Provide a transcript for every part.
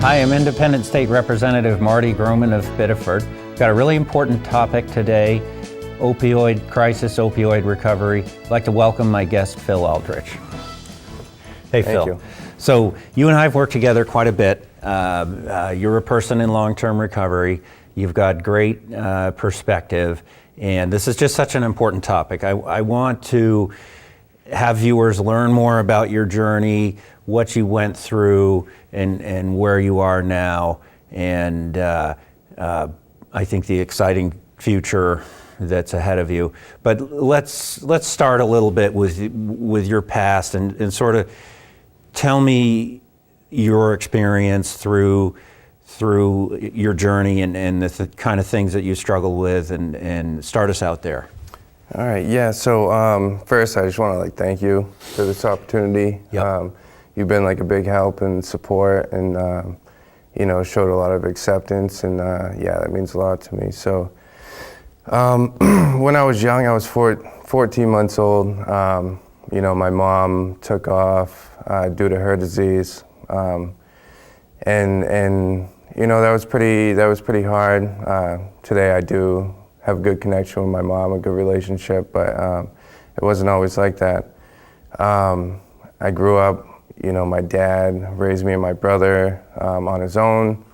Hi, I'm Independent State Representative Marty Groman of Biddeford. Got a really important topic today, opioid crisis, opioid recovery. I'd like to welcome my guest, Phil Aldrich. Hey, Thank Phil. you. So you and I have worked together quite a bit. You're a person in long-term recovery. You've got great perspective, and this is just such an important topic. I want to have viewers learn more about your journey, what you went through, and where you are now, and I think the exciting future that's ahead of you. But let's start a little bit with your past and sort of tell me your experience through your journey and the kind of things that you struggle with, and start us out there. All right, yeah, so first I just want to thank you for this opportunity. Yep. You've been a big help and support, and showed a lot of acceptance, and yeah, that means a lot to me. So when I was young, I was 14 months old. My mom took off due to her disease, and that was pretty hard. Today I do have a good connection with my mom, a good relationship, but it wasn't always like that. I grew up, my dad raised me and my brother on his own,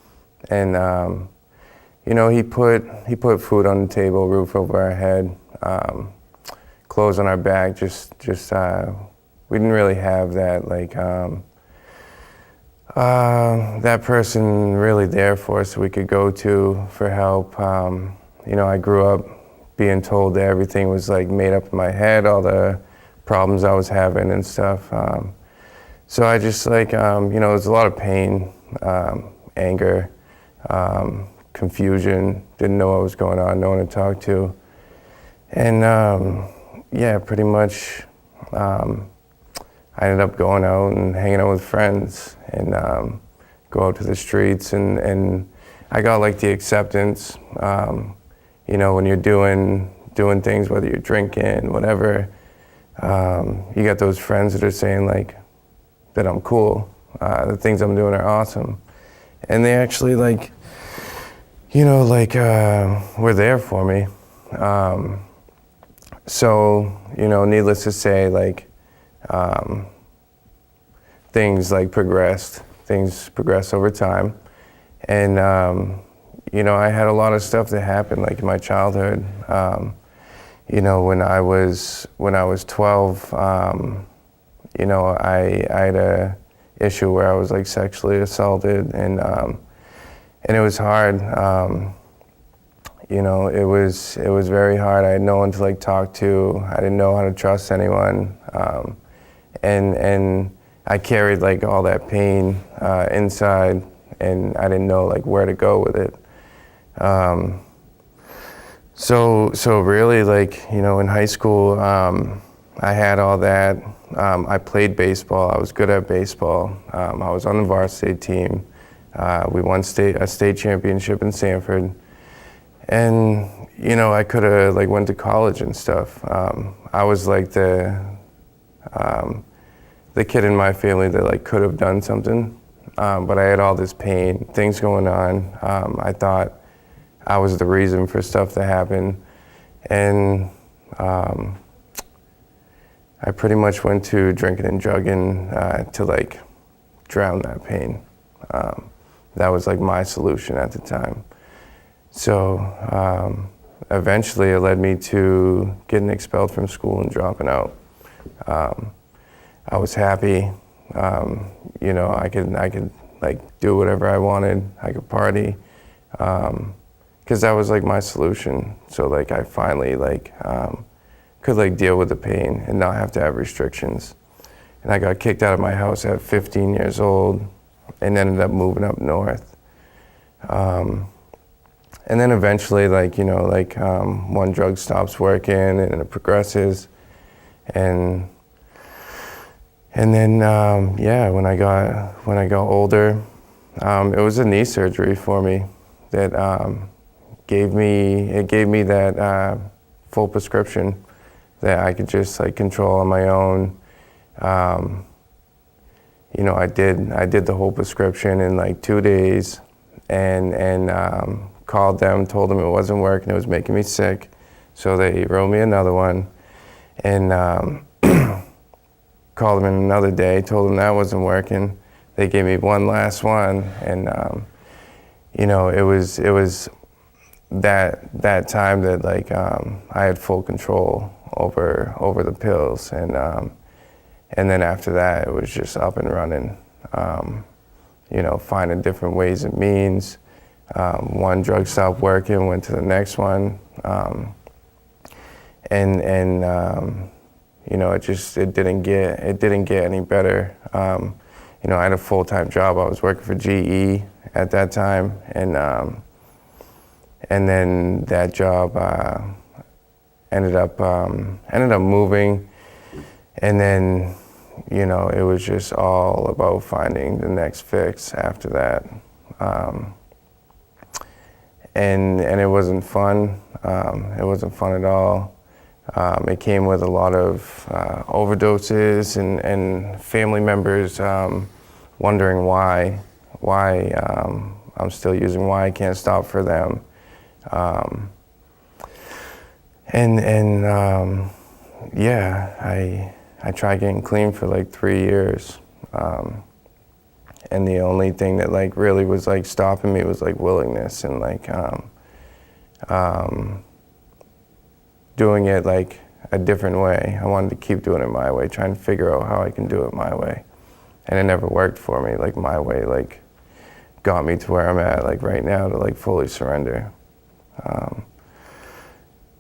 and he put food on the table, roof over our head, clothes on our back. Just we didn't really have that that person really there for us we could go to for help. I grew up being told that everything was made up in my head, all the problems I was having and stuff. So I just there's a lot of pain, anger, confusion, didn't know what was going on, no one to talk to. And yeah, pretty much I ended up going out and hanging out with friends and go out to the streets, and I got the acceptance. When you're doing things, whether you're drinking, whatever, you got those friends that are saying that I'm cool, the things I'm doing are awesome, and they actually were there for me. So needless to say, things progressed over time, and I had a lot of stuff that happened in my childhood. When I was 12, I had a issue where I was sexually assaulted, and it was hard. It was very hard. I had no one to talk to. I didn't know how to trust anyone, and I carried all that pain inside, and I didn't know where to go with it. So really, in high school, I had all that. I played baseball. I was good at baseball. I was on the varsity team. We won a state championship in Sanford, and I could have went to college and stuff. I was the kid in my family that could have done something, but I had all this pain, things going on. I thought I was the reason for stuff that happened, and I pretty much went to drinking and drugging to drown that pain. That was my solution at the time. So eventually it led me to getting expelled from school and dropping out. I was happy, I could do whatever I wanted. I could party, because that was my solution. So I finally could deal with the pain and not have to have restrictions. And I got kicked out of my house at 15 years old and ended up moving up north. And then eventually one drug stops working and it progresses, and then yeah, when I got older, it was a knee surgery for me that gave me that full prescription that I could just control on my own. you know, I did the whole prescription in like 2 days, and called them, told them it wasn't working, it was making me sick. So they wrote me another one, and called them in another day, told them that wasn't working. They gave me one last one, and you know, it was that time that like I had full control over the pills, and then after that it was just up and running. You know, finding different ways and means. One drug stopped working, went to the next one, and you know, it didn't get any better. You know, I had a full-time job. I was working for GE at that time, and then that job ended up moving, and then, you know, it was just all about finding the next fix after that. And it wasn't fun. It wasn't fun at all. It came with a lot of overdoses and family members wondering why I'm still using, why I can't stop for them. Yeah, I tried getting clean for like 3 years. And the only thing that like really was like stopping me was like willingness, and like doing it like a different way. I wanted to keep doing it my way, trying to figure out how I can do it my way. And it never worked for me. Like my way like got me to where I'm at like right now, to like fully surrender.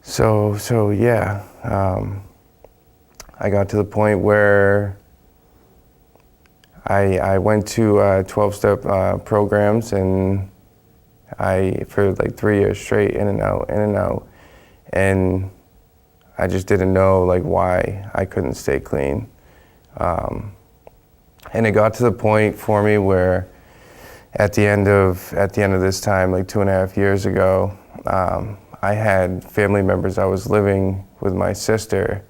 So yeah, I got to the point where I went to 12-step programs, and for like 3 years straight, in and out, and I just didn't know like why I couldn't stay clean. And it got to the point for me where at the end of this time, like 2.5 years ago, I had family members. I was living with my sister,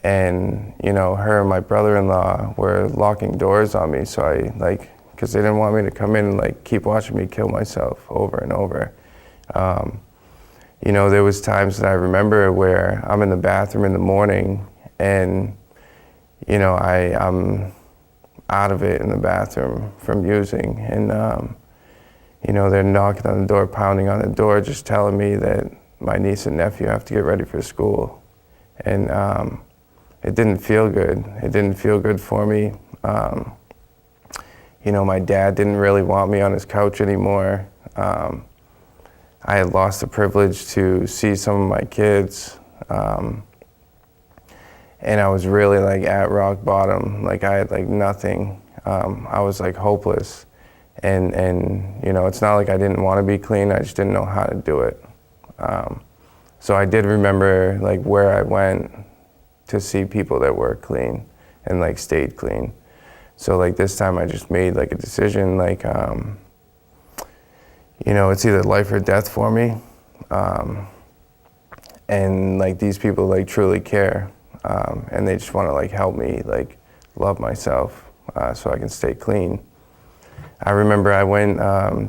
and you know, her and my brother-in-law were locking doors on me. So I like, because they didn't want me to come in and like keep watching me kill myself over and over. You know, there was times that I remember where I'm in the bathroom in the morning, and you know, I'm out of it in the bathroom from using, and you know, they're knocking on the door, pounding on the door, just telling me that my niece and nephew have to get ready for school. And it didn't feel good. It didn't feel good for me. You know, my dad didn't really want me on his couch anymore. I had lost the privilege to see some of my kids. And I was really like at rock bottom. Like I had like nothing. I was like hopeless. And you know, it's not like I didn't want to be clean, I just didn't know how to do it. So I did remember like where I went to see people that were clean and like stayed clean. So like this time I just made like a decision, like, you know, it's either life or death for me. And like these people like truly care, and they just want to like help me like love myself so I can stay clean. I remember I went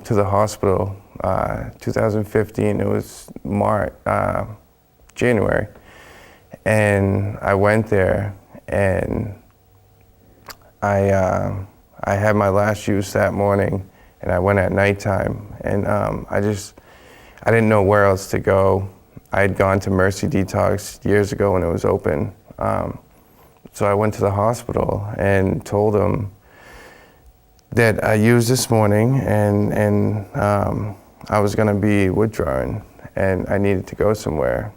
to the hospital 2015, it was January, and I went there, and I had my last use that morning, and I went at nighttime, and I didn't know where else to go. I had gone to Mercy Detox years ago when it was open, so I went to the hospital and told them that I used this morning, and I was gonna be withdrawing, and I needed to go somewhere.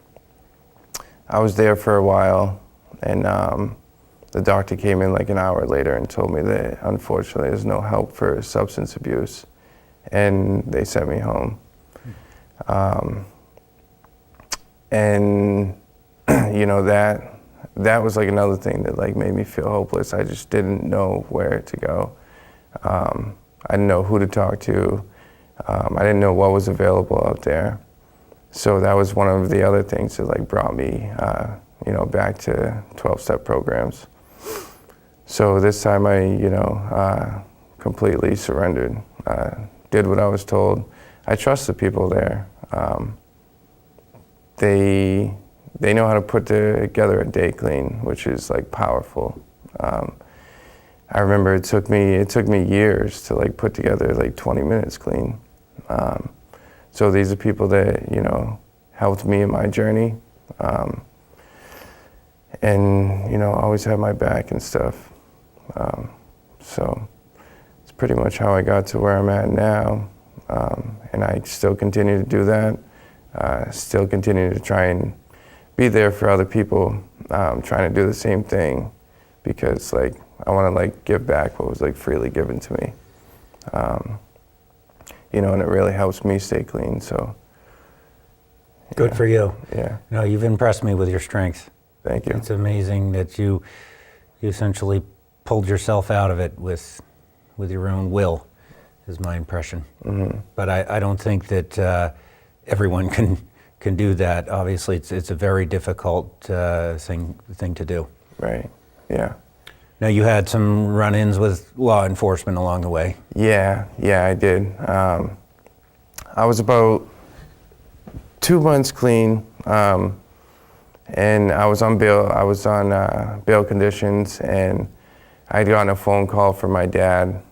I was there for a while, and the doctor came in like an hour later and told me that unfortunately there's no help for substance abuse, and they sent me home. And you know, that was like another thing that like made me feel hopeless. I just didn't know where to go. I didn't know who to talk to. I didn't know what was available out there. So that was one of the other things that like brought me, you know, back to 12-step programs. So this time I completely surrendered, did what I was told. I trust the people there. They know how to put together a day clean, which is like powerful. I remember it took me years to like put together like 20 minutes clean. So these are people that helped me in my journey, and always had my back and stuff. So it's pretty much how I got to where I'm at now, and I still continue to do that. Still continue to try and be there for other people, trying to do the same thing, because like I want to like give back what was like freely given to me, and it really helps me stay clean. So Good for you. yeah, No, you've impressed me with your strength. thank you. It's amazing that you essentially pulled yourself out of it with your own will, is my impression. Mm-hmm. But I don't think that everyone can do that. Obviously, it's a very difficult thing to do. Right. Yeah. Now, you had some run-ins with law enforcement along the way. Yeah, I did. I was about 2 months clean, and I was on bail. I was on bail conditions, and I'd gotten a phone call from my dad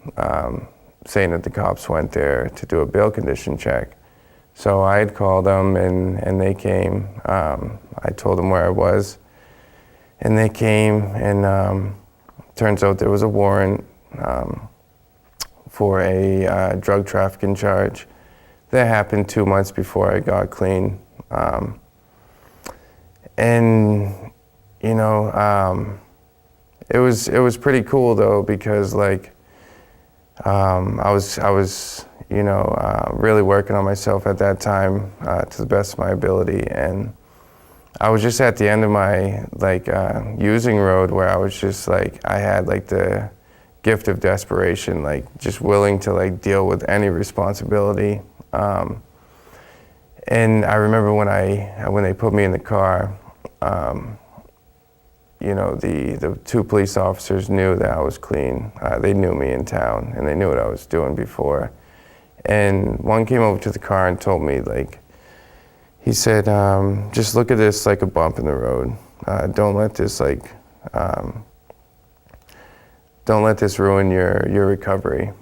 saying that the cops went there to do a bail condition check. So I had called them, and they came. I told them where I was, and they came, and turns out there was a warrant for a drug trafficking charge. That happened 2 months before I got clean. And it was pretty cool though, because like I was really working on myself at that time to the best of my ability, and I was just at the end of my using road, where I was just like, I had like the gift of desperation, like just willing to like deal with any responsibility. And I remember when they put me in the car, the two police officers knew that I was clean. They knew me in town, and they knew what I was doing before. And one came over to the car and told me, like, he said, just look at this like a bump in the road. Don't let this ruin your recovery.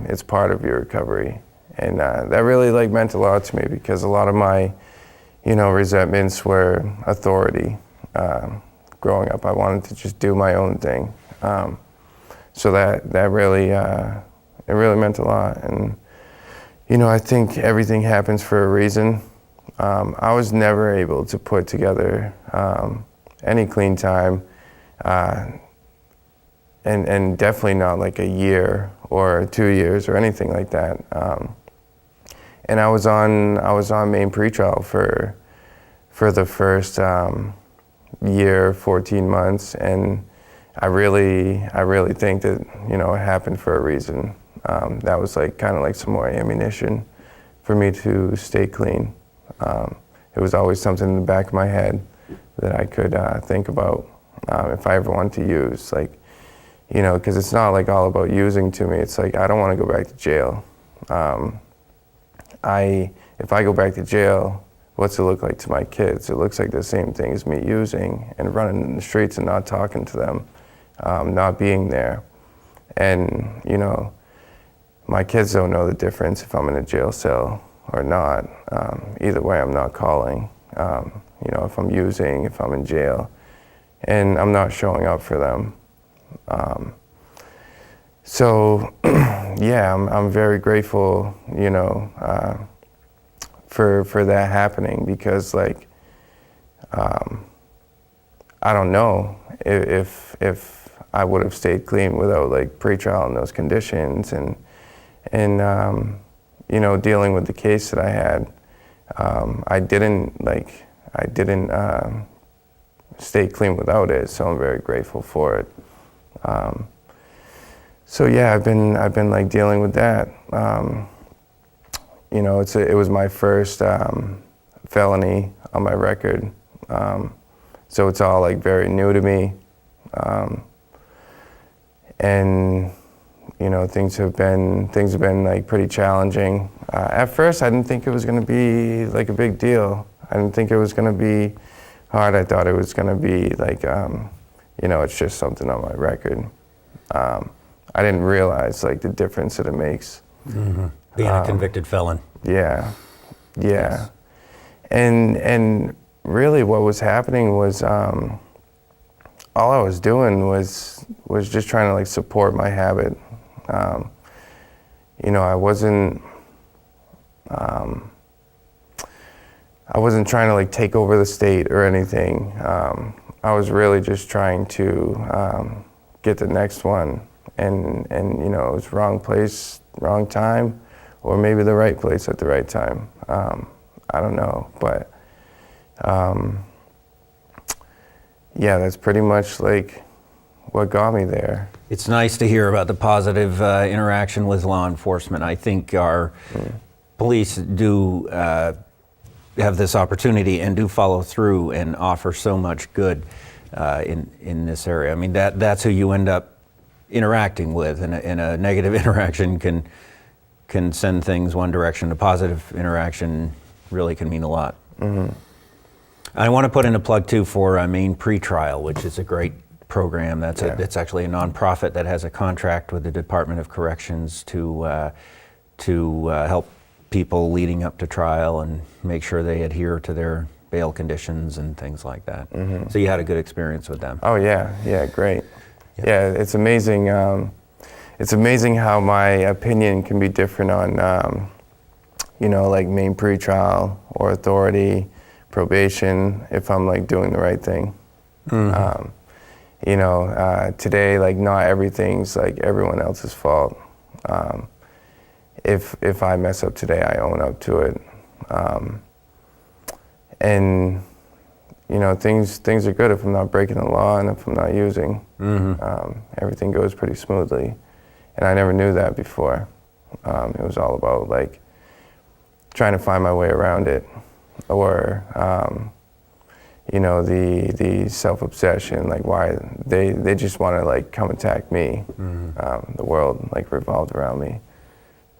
It's part of your recovery. And that really like meant a lot to me, because a lot of my, resentments were authority. Growing up, I wanted to just do my own thing. So that really, it really meant a lot. And, I think everything happens for a reason. I was never able to put together any clean time, and definitely not like a year or 2 years or anything like that. And I was on main pretrial for the first year, 14 months, and I really think that it happened for a reason. That was like kind of like some more ammunition for me to stay clean. It was always something in the back of my head that I could think about if I ever wanted to use, like, because it's not like all about using to me. It's like, I don't want to go back to jail. If I go back to jail, what's it look like to my kids? It looks like the same thing as me using and running in the streets and not talking to them, not being there. And, my kids don't know the difference if I'm in a jail cell or not. Either way, I'm not calling. If I'm using, if I'm in jail, and I'm not showing up for them. So, yeah, I'm very grateful, for that happening, because like, I don't know if I would have stayed clean without like pretrial and those conditions, and dealing with the case that I had. I didn't stay clean without it, so I'm very grateful for it. So yeah, I've been like dealing with that. It was my first felony on my record, so it's all like very new to me. and things have been like pretty challenging. At first, I didn't think it was going to be like a big deal. I didn't think it was going to be hard. I thought it was going to be like, it's just something on my record. I didn't realize like the difference that it makes. Mm-hmm. Being a convicted felon. Yeah. Yes. And really what was happening was all I was doing was just trying to like support my habit. I wasn't trying to like take over the state or anything. I was really just trying to get the next one, and it was wrong place, wrong time, or maybe the right place at the right time. I don't know, but that's pretty much like what got me there. It's nice to hear about the positive interaction with law enforcement. I think our police do have this opportunity and do follow through and offer so much good in this area. I mean, that's who you end up interacting with, and a negative interaction can send things one direction. A positive interaction really can mean a lot. Mm-hmm. I want to put in a plug too for Maine Pretrial, which is a great program. It's actually a nonprofit that has a contract with the Department of Corrections to help people leading up to trial and make sure they adhere to their bail conditions and things like that. Mm-hmm. So you had a good experience with them. Oh yeah, great. Yeah, it's amazing. It's amazing how my opinion can be different on, like Maine Pretrial or Authority, probation, if I'm like doing the right thing. Mm-hmm. Today, like not everything's like everyone else's fault. If I mess up today, I own up to it. And things are good if I'm not breaking the law and if I'm not using. Mm-hmm. Everything goes pretty smoothly. And I never knew that before. It was all about like trying to find my way around it, or the self-obsession, like why they just want to like come attack me. Mm-hmm. The world like revolved around me.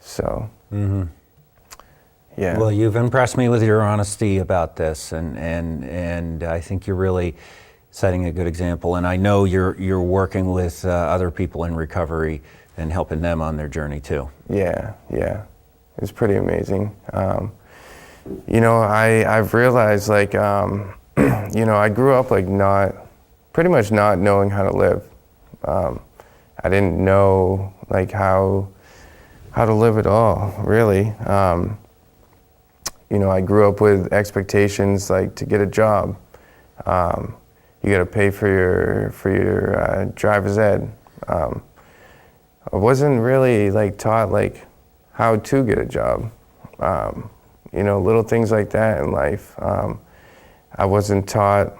So, mm-hmm. Yeah. Well, you've impressed me with your honesty about this, and I think you're really setting a good example. And I know you're working with other people in recovery and helping them on their journey too. Yeah. It's pretty amazing. I've realized like, I grew up like pretty much not knowing how to live. I didn't know like how to live at all, really. I grew up with expectations like to get a job. You got to pay for your driver's ed. I wasn't really like taught like how to get a job. Little things like that in life. I wasn't taught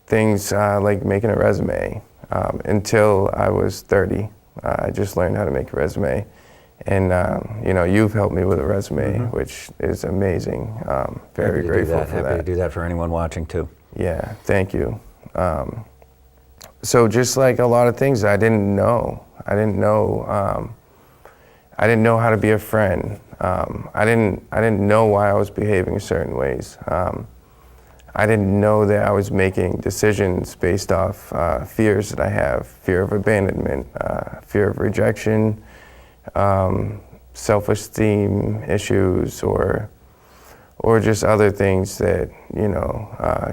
things like making a resume until I was 30. I just learned how to make a resume. And, you've helped me with a resume, mm-hmm. which is amazing. Very grateful for that. Happy to do that for anyone watching too. Yeah, thank you. So just like a lot of things I didn't know. I didn't know how to be a friend. I didn't know why I was behaving certain ways. I didn't know that I was making decisions based off fears that I have: fear of abandonment, fear of rejection, self-esteem issues, or just other things that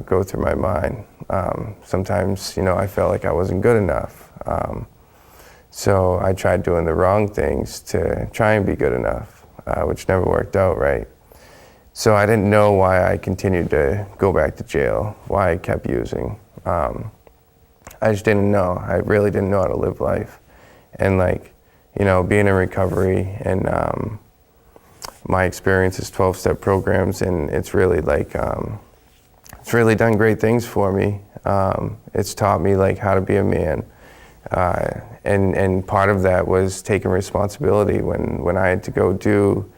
go through my mind. Sometimes I felt like I wasn't good enough, so I tried doing the wrong things to try and be good enough, which never worked out right. So I didn't know why I continued to go back to jail, why I kept using. I just didn't know. I really didn't know how to live life. And being in recovery and my experience is 12-step programs, and it's really it's really done great things for me. It's taught me how to be a man. And part of that was taking responsibility when I had to go do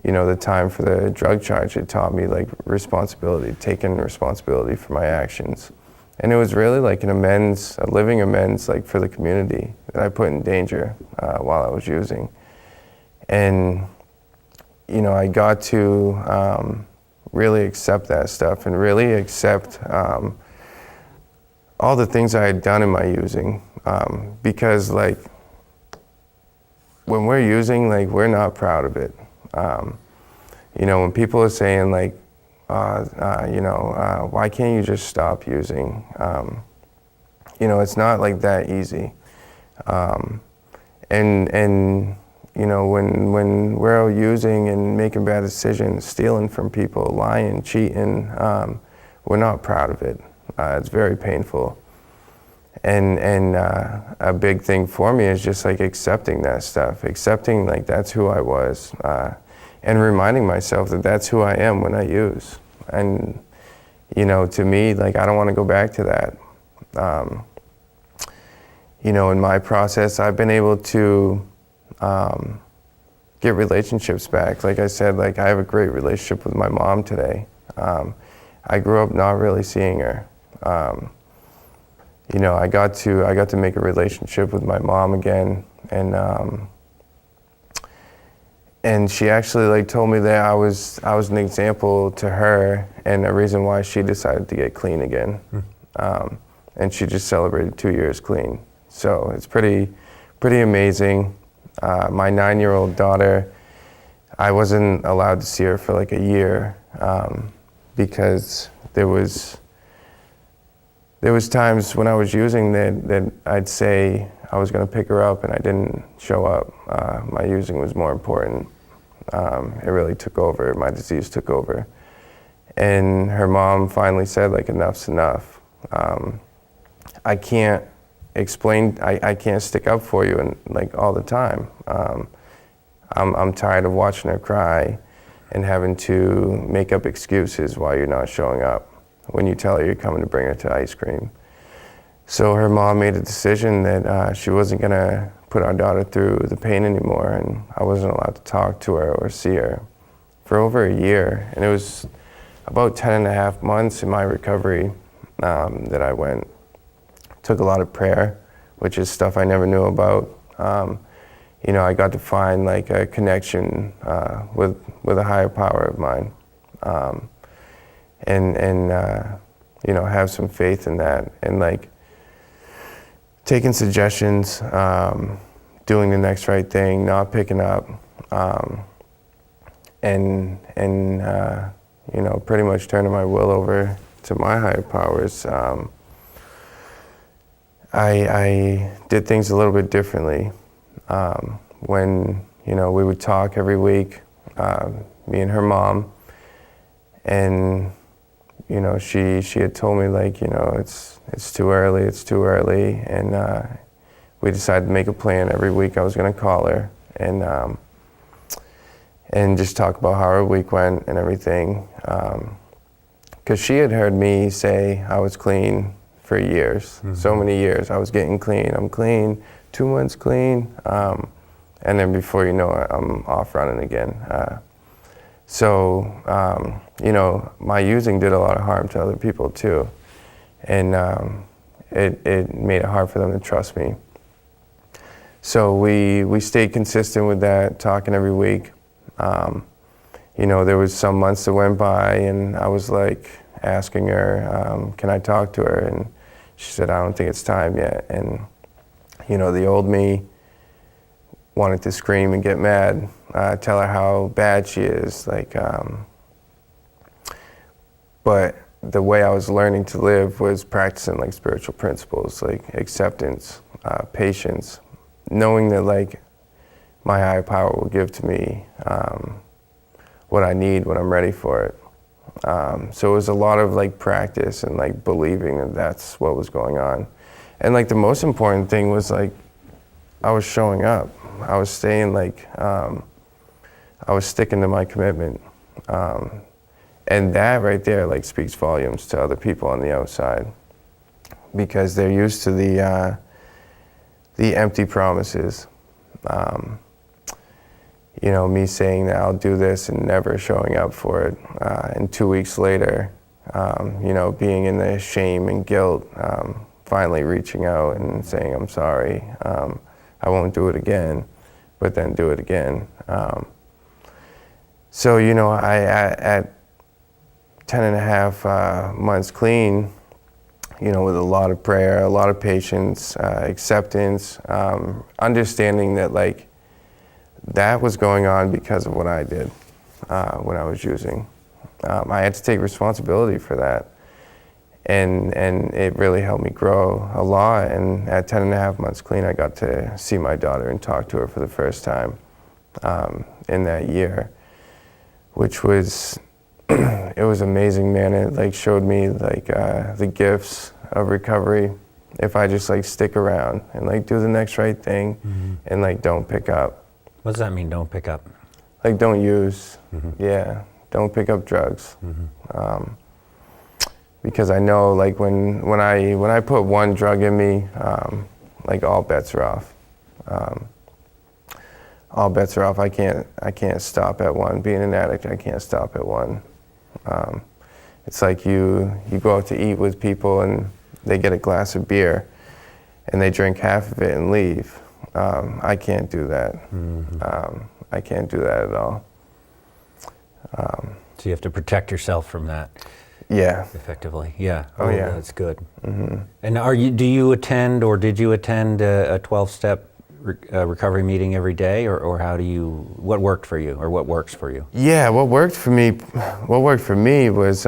the time for the drug charge. It taught me responsibility, taking responsibility for my actions. And it was really like a living amends like for the community that I put in danger while I was using. And, you know, I got to really accept that stuff and really accept all the things I had done in my using. Because like, when we're using, like, we're not proud of it. You know, when people are saying like, you know, why can't you just stop using? You know, it's not like that easy. And you know, when we're out using and making bad decisions, stealing from people, lying, cheating, we're not proud of it. It's very painful. And a big thing for me is just like accepting that stuff, accepting like that's who I was, and reminding myself that that's who I am when I use. And, you know, to me, like, I don't want to go back to that. You know, in my process, I've been able to get relationships back. Like I said, like, I have a great relationship with my mom today. I grew up not really seeing her. You know, I got to make a relationship with my mom again, and she actually like told me that I was an example to her and a reason why she decided to get clean again. And she just celebrated 2 years clean. So it's pretty amazing. My 9-year-old daughter, I wasn't allowed to see her for like a year because there was times when I was using that I'd say I was going to pick her up and I didn't show up. My using was more important. It really took over. My disease took over. And her mom finally said, like, enough's enough. I can't explain, I can't stick up for you and like all the time. I'm tired of watching her cry and having to make up excuses why you're not showing up when you tell her you're coming to bring her to ice cream. So her mom made a decision that she wasn't gonna put our daughter through the pain anymore, and I wasn't allowed to talk to her or see her for over a year. And it was about 10.5 months in my recovery that I went. Took a lot of prayer, which is stuff I never knew about. You know, I got to find like a connection with a higher power of mine. And you know, have some faith in that, and like taking suggestions, doing the next right thing, not picking up, and you know, pretty much turning my will over to my higher powers. I did things a little bit differently. When, you know, we would talk every week, me and her mom, and you know, she had told me like, you know, it's too early, and we decided to make a plan every week. I was going to call her and just talk about how our week went and everything, because she had heard me say I was clean for years, so many years. I was getting clean. I'm clean, 2 months clean, and then before you know it, I'm off running again. So, you know, my using did a lot of harm to other people too. And it made it hard for them to trust me. So we stayed consistent with that, talking every week. You know, there was some months that went by and I was like asking her, can I talk to her? And she said, I don't think it's time yet. And, you know, the old me wanted to scream and get mad, tell her how bad she is, like, but the way I was learning to live was practicing like spiritual principles, like acceptance, patience, knowing that like my higher power will give to me what I need when I'm ready for it. So it was a lot of like practice and like believing that that's what was going on. And like the most important thing was like, I was showing up. I was staying like, I was sticking to my commitment. And that right there like speaks volumes to other people on the outside, because they're used to the empty promises. You know, me saying that I'll do this and never showing up for it. And 2 weeks later, being in the shame and guilt, finally reaching out and saying, I'm sorry, I won't do it again, but then do it again. So, at 10 and a half months clean, with a lot of prayer, a lot of patience, acceptance, understanding that like that was going on because of what I did when I was using. I had to take responsibility for that. And it really helped me grow a lot. And at 10 and a half months clean, I got to see my daughter and talk to her for the first time in that year, which was, it was amazing, man. It like showed me like the gifts of recovery if I just like stick around and like do the next right thing and like don't pick up. What does that mean, don't pick up? Like don't use, yeah, don't pick up drugs. Because I know like when I put one drug in me, like all bets are off. All bets are off. I can't stop at one. Being an addict, I can't stop at one. It's like you go out to eat with people and they get a glass of beer and they drink half of it and leave. I can't do that. I can't do that at all. So you have to protect yourself from that. Yeah. Effectively, yeah. Oh, yeah. That's good. And do you attend or did you attend a 12-step recovery meeting every day, or what worked for you, or what works for you? Yeah, what worked for me was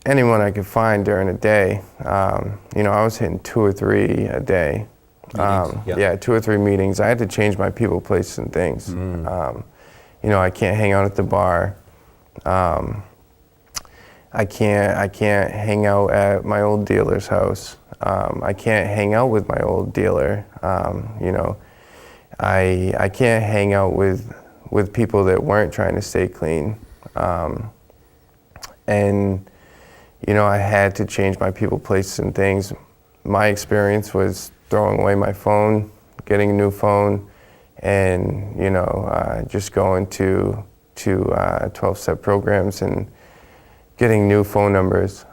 anyone I could find during a day. I was hitting 2 or 3 a day. Yeah, 2 or 3 meetings. I had to change my people, places, and things. I can't hang out at the bar. I can't hang out at my old dealer's house. I can't hang out with my old dealer. I can't hang out with people that weren't trying to stay clean. I had to change my people, places, and things. My experience was throwing away my phone, getting a new phone, and just going to 12-step programs and getting new phone numbers.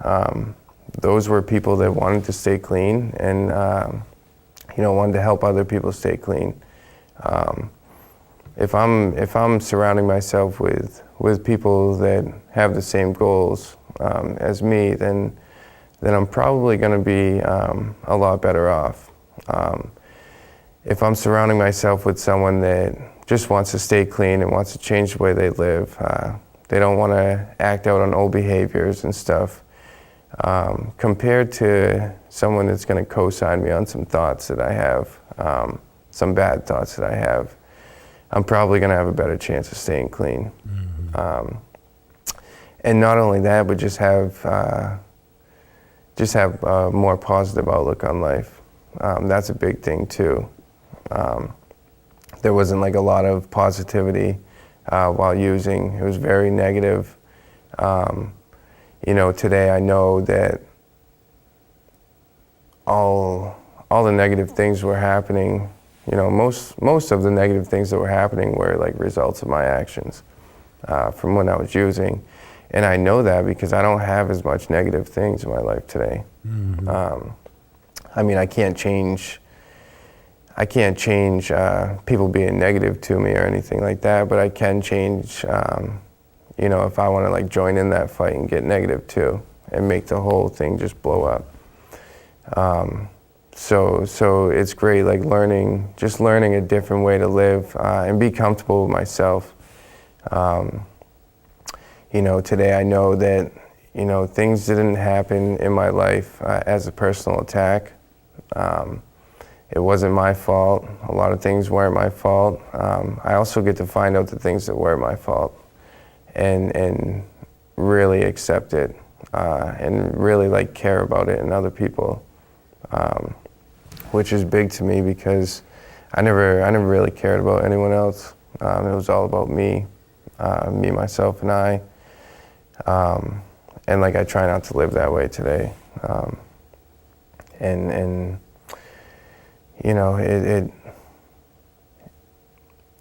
Those were people that wanted to stay clean and wanted to help other people stay clean. If I'm surrounding myself with people that have the same goals as me, then I'm probably going to be a lot better off. If I'm surrounding myself with someone that just wants to stay clean and wants to change the way they live, they don't want to act out on old behaviors and stuff, compared to someone that's going to co-sign me on some thoughts that I have, some bad thoughts that I have, I'm probably going to have a better chance of staying clean. And not only that, but just have a more positive outlook on life. That's a big thing too. There wasn't like a lot of positivity while using. It was very negative. Today I know that all the negative things were happening. Most of the negative things that were happening were like results of my actions from when I was using. And I know that because I don't have as much negative things in my life today. I can't change people being negative to me or anything like that, but I can change, if I want to like join in that fight and get negative too and make the whole thing just blow up. So it's great, like learning a different way to live and be comfortable with myself. Today I know that, things didn't happen in my life as a personal attack. It wasn't my fault. A lot of things weren't my fault. I also get to find out the things that were my fault and really accept it and really like care about it in other people, which is big to me because I never really cared about anyone else. It was all about me, myself, and I. And like I try not to live that way today.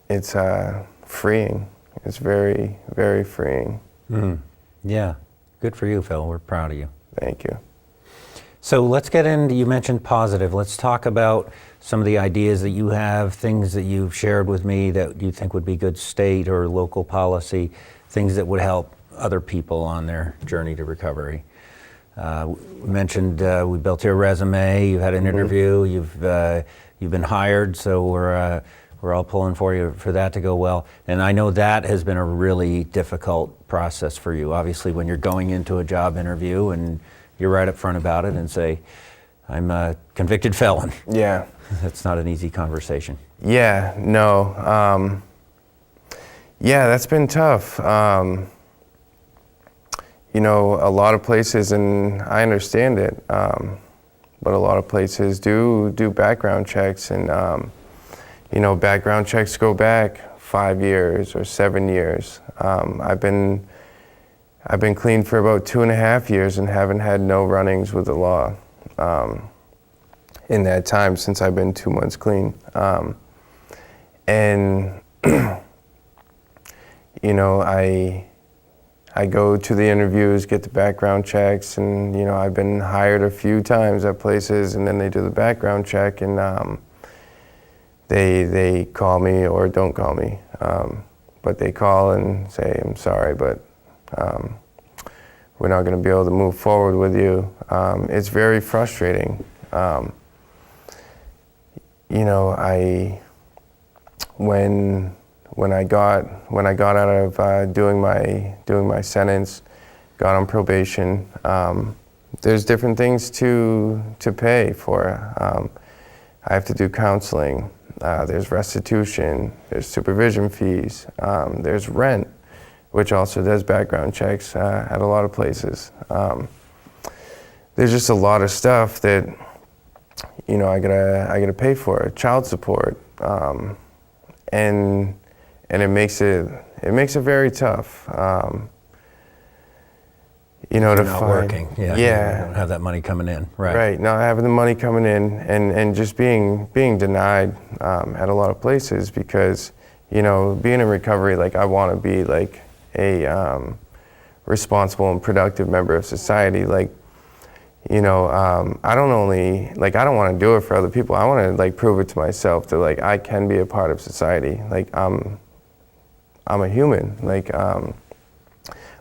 It's freeing. It's very, very freeing. Yeah, Good for you, Phil. We're proud of you. Thank you. So let's get into, you mentioned positive. Let's talk about some of the ideas that you have, things that you've shared with me that you think would be good state or local policy, things that would help other people on their journey to recovery. We mentioned we built your resume, you had an interview, you've been hired, so we're all pulling for you for that to go well. And I know that has been a really difficult process for you. Obviously, when you're going into a job interview and you're right up front about it and say, I'm a convicted felon. Yeah. That's not an easy conversation. Yeah, no. Yeah, that's been tough. You know, a lot of places, and I understand it, but a lot of places do background checks, and you know, background checks go back 5 years or 7 years. I've been clean for about 2.5 years and haven't had no run-ins with the law in that time since I've been 2 months clean. And you know, I go to the interviews, get the background checks, and you know, I've been hired a few times at places, and then they do the background check, and they call me or don't call me, but they call and say, I'm sorry, but we're not going to be able to move forward with you. It's very frustrating. You know, when I got out of doing my sentence, got on probation, there's different things to pay for. I have to do counseling. There's restitution. There's supervision fees. There's rent, which also does background checks at a lot of places. There's just a lot of stuff that, you know, I gotta pay for. Child support, and it makes it very tough. You know, You're to not find, working. Yeah. Yeah. You don't have that money coming in. Right. Right. Not having the money coming in, and just being denied at a lot of places, because, you know, being in recovery, like, I want to be like a responsible and productive member of society. Like, you know, I don't want to do it for other people. I want to like prove it to myself that like I can be a part of society. Like, I'm a human. Like,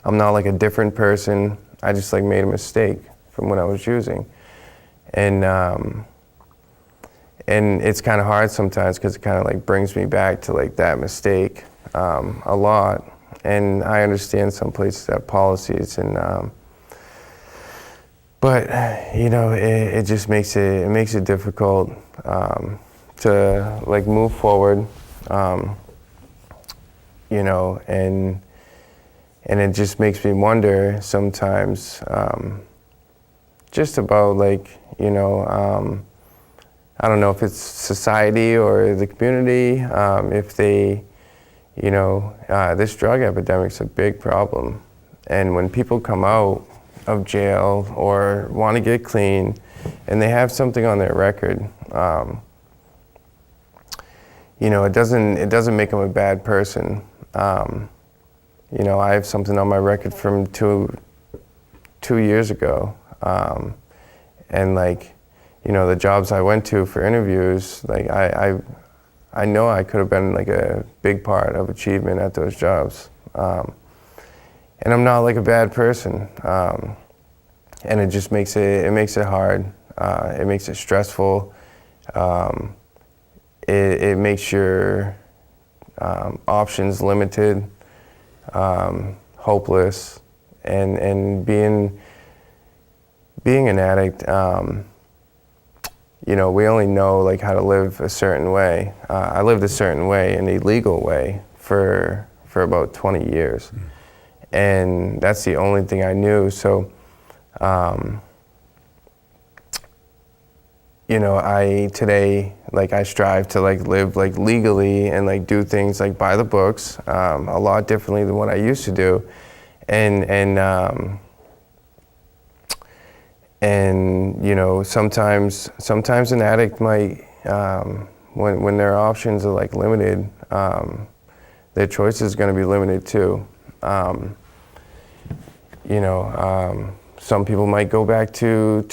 I'm not like a different person. I just like made a mistake from when I was using, and it's kind of hard sometimes because it kind of like brings me back to like that mistake a lot. And I understand some places have policies, and but you know, it just makes it difficult to like move forward. You know, and it just makes me wonder sometimes, just about like, you know, I don't know if it's society or the community, if they, you know, this drug epidemic's a big problem. And when people come out of jail or want to get clean and they have something on their record, you know, it doesn't make them a bad person. You know, I have something on my record from two years ago, and like, you know, the jobs I went to for interviews, like I know I could have been like a big part of achievement at those jobs, and I'm not like a bad person, and it just makes it hard. It makes it stressful. It makes your options limited. Hopeless, and being an addict, you know, we only know like how to live a certain way. I lived a certain way, an illegal way, for about 20 years, and that's the only thing I knew. So, you know, today I strive to like live like legally and like do things like by the books, a lot differently than what I used to do, and you know, sometimes an addict might, when their options are like limited, their choice is going to be limited too. some people might go back to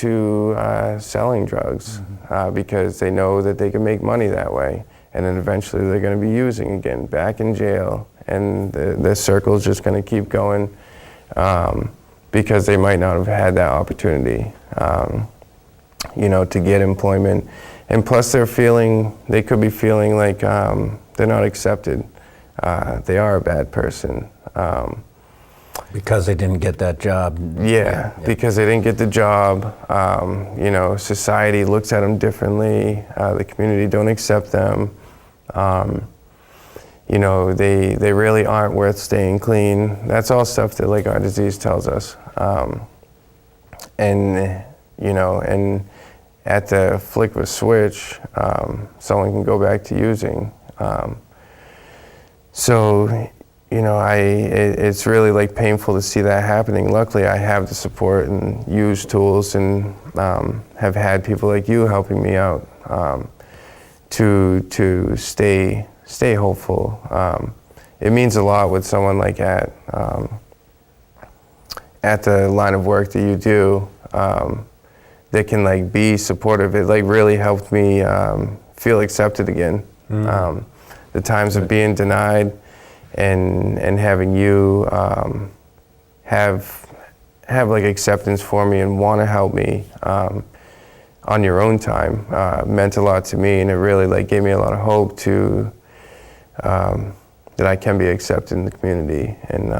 selling drugs because they know that they can make money that way, and then eventually they're going to be using again, back in jail, and the circle's just going to keep going because they might not have had that opportunity, to get employment, and plus they could be feeling like they're not accepted. They are a bad person. Because they didn't get that job. Yeah, because they didn't get the job. Society looks at them differently. The community don't accept them. They really aren't worth staying clean. That's all stuff that like our disease tells us. And at the flick of a switch, someone can go back to using. It's really like painful to see that happening. Luckily, I have the support and use tools, and have had people like you helping me out to stay hopeful. It means a lot with someone like at the line of work that you do that can like be supportive. It like really helped me feel accepted again. The times of being denied. And having you have like acceptance for me and want to help me on your own time meant a lot to me, and it really like gave me a lot of hope to that I can be accepted in the community and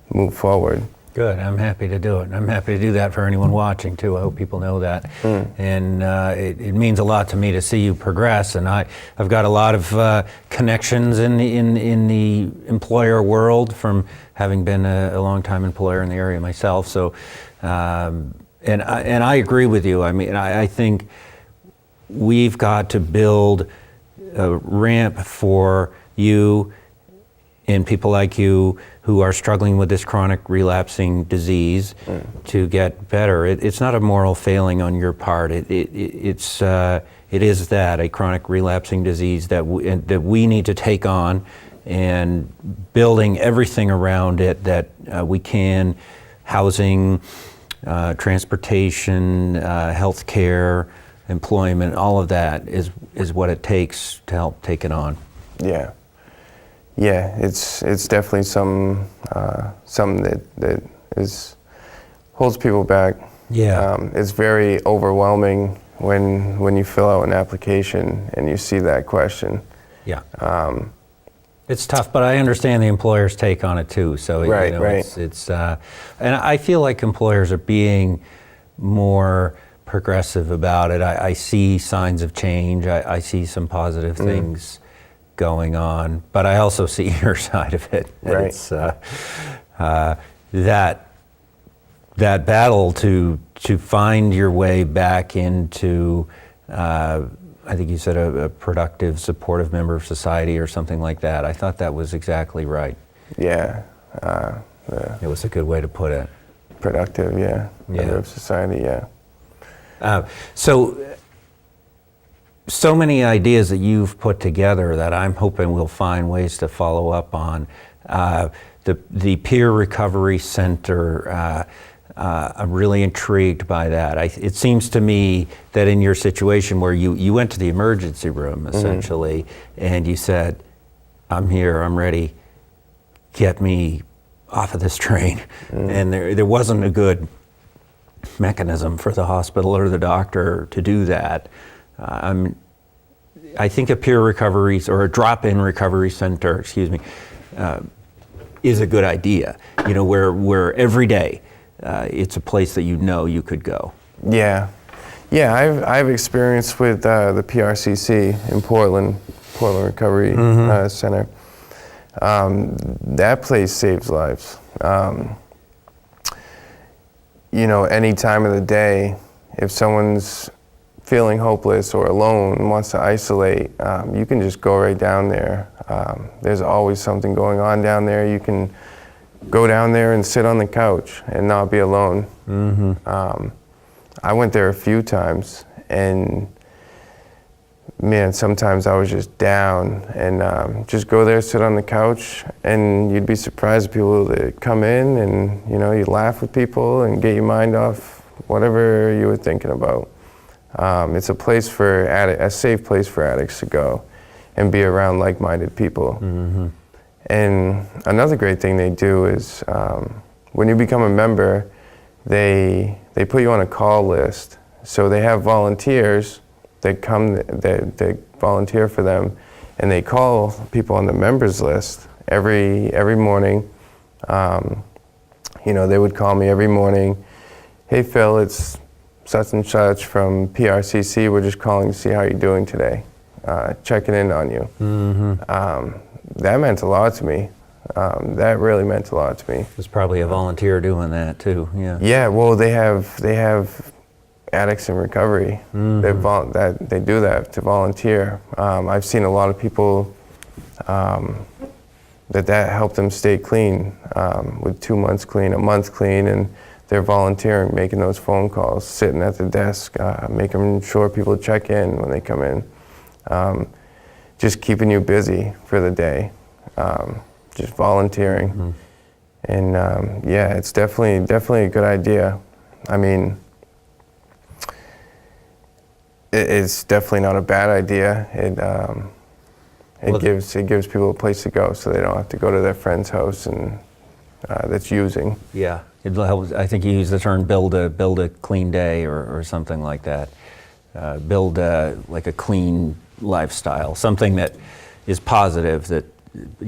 move forward. Good. I'm happy to do it. I'm happy to do that for anyone watching too. I hope people know that. And it means a lot to me to see you progress. And I've got a lot of connections in the employer world from having been a long-time employer in the area myself. So, and I agree with you. I mean, I think we've got to build a ramp for you and people like you who are struggling with this chronic relapsing disease to get better. It's not a moral failing on your part. It is that, a chronic relapsing disease that we need to take on, and building everything around it that we can, housing, transportation, health care, employment, all of that is what it takes to help take it on. Yeah, it's definitely something that holds people back. Yeah. It's very overwhelming when you fill out an application and you see that question. Yeah. It's tough, but I understand the employer's take on it too. So right. It's and I feel like employers are being more progressive about it. I see signs of change. I see some positive things going on, but I also see your side of it. Right. It's that battle to find your way back into, I think you said a productive, supportive member of society or something like that. I thought that was exactly right. Yeah. It was a good way to put it. Productive, yeah. Member of society, yeah. So many ideas that you've put together that I'm hoping we'll find ways to follow up on. The Peer Recovery Center, I'm really intrigued by that. It seems to me that in your situation where you went to the emergency room essentially, and you said, I'm here, I'm ready, get me off of this train. And there wasn't a good mechanism for the hospital or the doctor to do that. I think a peer recovery or a drop-in recovery center, is a good idea. Where every day it's a place that you could go. Yeah, I've experienced with the PRCC in Portland Recovery Center. That place saves lives. Any time of the day, if someone's feeling hopeless or alone and wants to isolate, you can just go right down there. There's always something going on down there. You can go down there and sit on the couch and not be alone. I went there a few times, and man, sometimes I was just down, and just go there, sit on the couch, and you'd be surprised people that come in, and you laugh with people and get your mind off whatever you were thinking about. It's a place for a safe place for addicts to go and be around like-minded people. Mm-hmm. And another great thing they do is when you become a member, they put you on a call list. So they have volunteers that come, that volunteer for them, and they call people on the members list every morning. They would call me every morning. Hey Phil, it's such and such from PRCC. We're just calling to see how you're doing today. Checking in on you. Mm-hmm. That meant a lot to me. That really meant a lot to me. There's probably a volunteer doing that too. Yeah. Yeah. Well, they have addicts in recovery that they do that to volunteer. I've seen a lot of people that helped them stay clean with 2 months clean, a month clean, and they're volunteering, making those phone calls, sitting at the desk, making sure people check in when they come in, just keeping you busy for the day, just volunteering. Mm-hmm. And yeah, it's definitely a good idea. I mean, it's definitely not a bad idea. It gives people a place to go, so they don't have to go to their friend's house and that's using. Yeah, it helps. I think you use the term build a clean day or something like that. Build like a clean lifestyle, something that is positive, that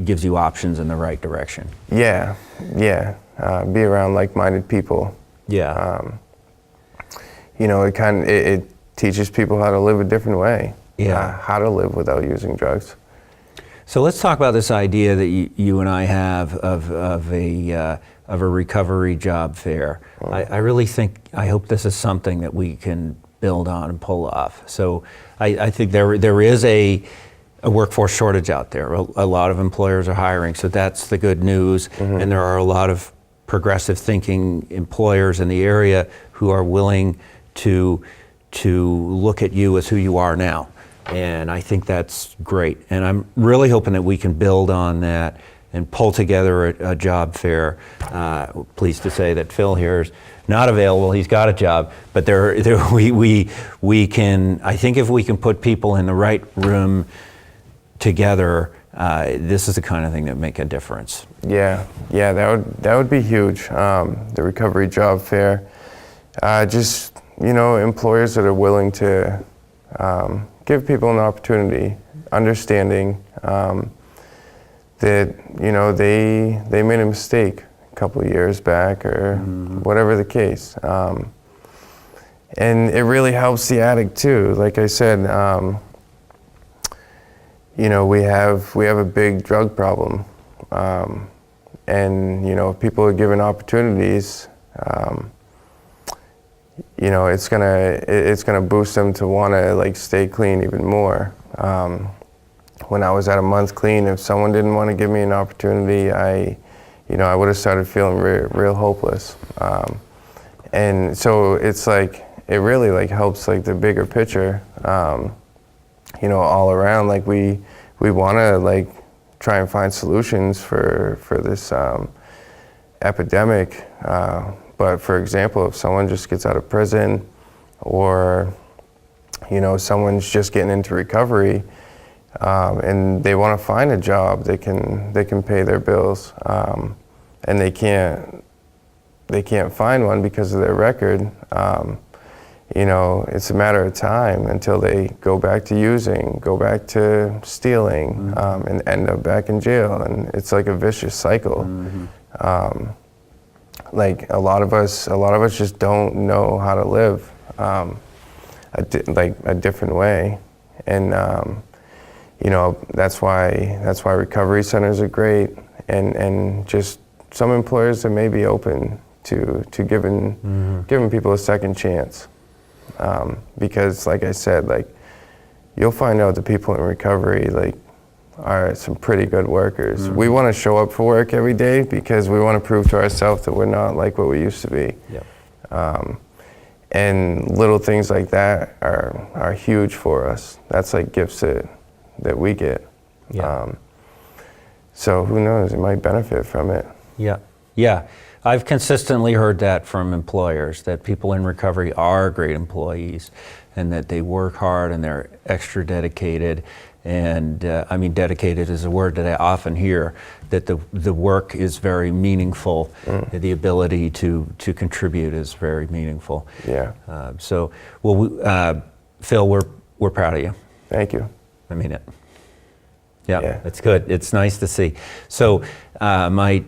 gives you options in the right direction. Yeah. Be around like-minded people. Yeah. It teaches people how to live a different way. Yeah. How to live without using drugs. So let's talk about this idea that you and I have of a recovery job fair. I really think, I hope this is something that we can build on and pull off. So I think there is a workforce shortage out there. A lot of employers are hiring, so that's the good news. Mm-hmm. And there are a lot of progressive thinking employers in the area who are willing to look at you as who you are now. And I think that's great. And I'm really hoping that we can build on that and pull together a job fair. Pleased to say that Phil here is not available. He's got a job, but we can. I think if we can put people in the right room together, this is the kind of thing that make a difference. Yeah, that would be huge. The recovery job fair. Just employers that are willing to give people an opportunity, understanding that they made a mistake a couple of years back or whatever the case, and it really helps the addict too. Like I said, we have a big drug problem, and if people are given opportunities, it's gonna boost them to want to stay clean even more. When I was at a month clean, if someone didn't want to give me an opportunity, I would have started feeling real hopeless. And so it's it really helps the bigger picture, all around. We want to try and find solutions for this epidemic. But for example, if someone just gets out of prison, or someone's just getting into recovery, and they want to find a job, they can pay their bills, and they can't find one because of their record. It's a matter of time until they go back to using, go back to stealing, and end up back in jail, and it's like a vicious cycle. Mm-hmm. A lot of us just don't know how to live a different way, and that's why recovery centers are great, and just some employers that may be open to giving people a second chance, because like I said, you'll find out the people in recovery are some pretty good workers. Mm-hmm. We want to show up for work every day because we want to prove to ourselves that we're not like what we used to be. Yep. And little things like that are huge for us. That's like gifts that we get. Yeah. So who knows, it might benefit from it. Yeah, yeah. I've consistently heard that from employers, that people in recovery are great employees and that they work hard and they're extra dedicated. And I mean, dedicated is a word that I often hear, that the work is very meaningful. The ability to contribute is very meaningful. Yeah. Phil, we're proud of you. Thank you. I mean it. Yeah, Yeah. it's good. It's nice to see. So my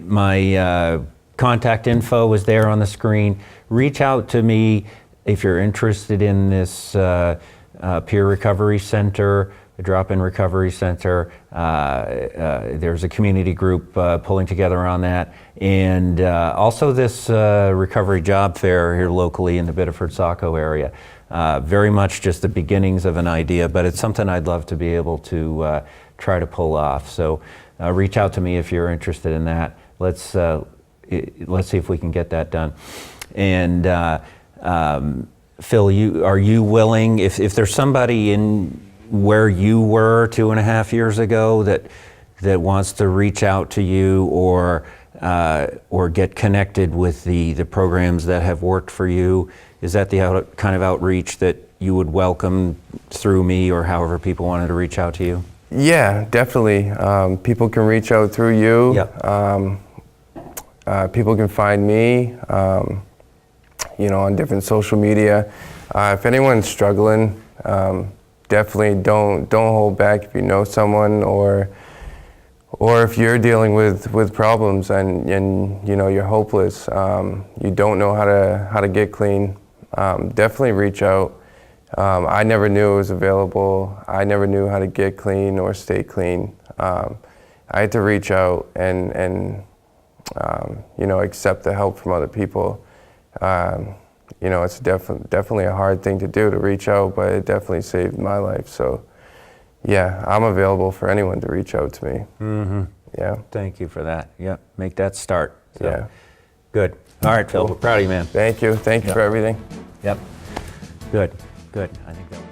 contact info is there on the screen. Reach out to me if you're interested in this peer recovery center, the drop-in recovery center. There's a community group pulling together on that. And also this recovery job fair here locally in the Biddeford-Saco area. Very much just the beginnings of an idea, but it's something I'd love to be able to try to pull off. So reach out to me if you're interested in that. Let's see if we can get that done. And Phil, are you willing, if there's somebody in where you were 2.5 years ago that wants to reach out to you or get connected with the programs that have worked for you, is that the kind of outreach that you would welcome through me or however people wanted to reach out to you? Yeah, definitely. People can reach out through you. Yeah. People can find me, on different social media. If anyone's struggling, definitely don't hold back if you know someone or if you're dealing with problems and you're hopeless, you don't know how to get clean. Definitely reach out. I never knew it was available. I never knew how to get clean or stay clean. I had to reach out and accept the help from other people. It's definitely a hard thing to do, to reach out, but it definitely saved my life. So, yeah, I'm available for anyone to reach out to me. Mm-hmm. Yeah. Thank you for that. Yeah, make that start. So, yeah. Good. All right, Phil, we're proud of you, man. Thank you. Thank you for everything. Yep. Good. I think that was